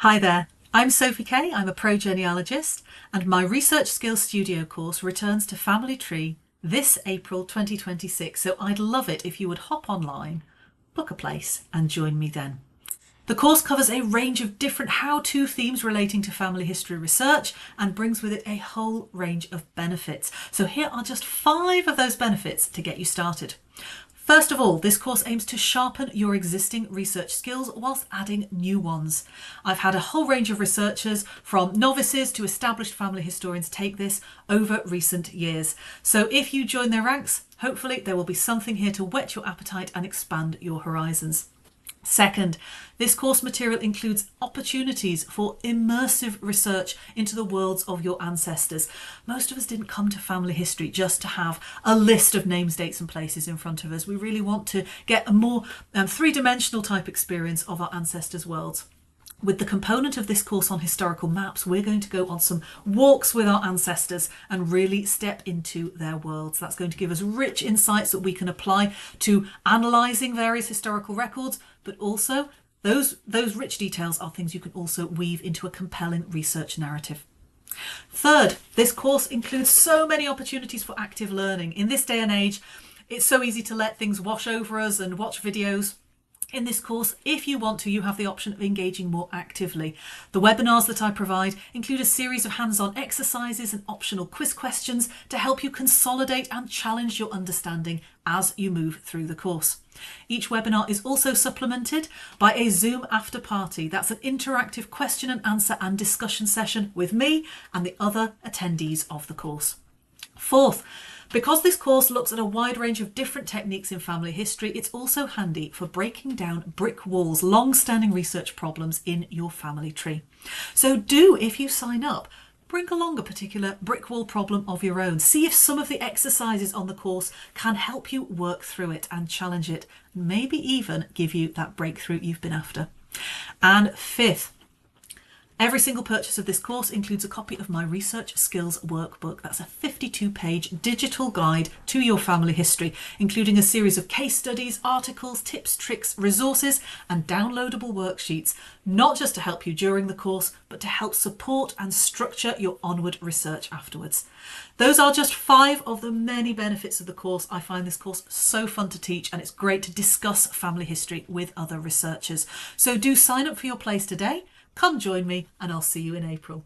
Hi there, I'm Sophie Kay, I'm a pro genealogist, and my Research Skills Studio course returns to Family Tree this April 2026, so I'd love it if you would hop online, book a place and join me then. The course covers a range of different how-to themes relating to family history research and brings with it a whole range of benefits. So here are just 5 of those benefits to get you started. First of all, this course aims to sharpen your existing research skills whilst adding new ones. I've had a whole range of researchers, from novices to established family historians, take this over recent years. So if you join their ranks, hopefully there will be something here to whet your appetite and expand your horizons. Second, this course material includes opportunities for immersive research into the worlds of your ancestors. Most of us didn't come to family history just to have a list of names, dates and places in front of us. We really want to get a more three-dimensional type experience of our ancestors' worlds. With the component of this course on historical maps, we're going to go on some walks with our ancestors and really step into their worlds. That's going to give us rich insights that we can apply to analysing various historical records, but also those rich details are things you can also weave into a compelling research narrative. Third, this course includes so many opportunities for active learning. In this day and age, it's so easy to let things wash over us and watch videos. In this course, if you want to, you have the option of engaging more actively. The webinars that I provide include a series of hands-on exercises and optional quiz questions to help you consolidate and challenge your understanding as you move through the course. Each webinar is also supplemented by a Zoom after party. That's an interactive question and answer and discussion session with me and the other attendees of the course. Fourth, because this course looks at a wide range of different techniques in family history, it's also handy for breaking down brick walls, long-standing research problems in your family tree. So do, if you sign up, bring along a particular brick wall problem of your own. See if some of the exercises on the course can help you work through it and challenge it, maybe even give you that breakthrough you've been after. And fifth, every single purchase of this course includes a copy of my Research Skills Workbook. That's a 52-page digital guide to your family history, including a series of case studies, articles, tips, tricks, resources, and downloadable worksheets, not just to help you during the course, but to help support and structure your onward research afterwards. Those are just 5 of the many benefits of the course. I find this course so fun to teach, and it's great to discuss family history with other researchers. So do sign up for your place today. Come join me and I'll see you in April.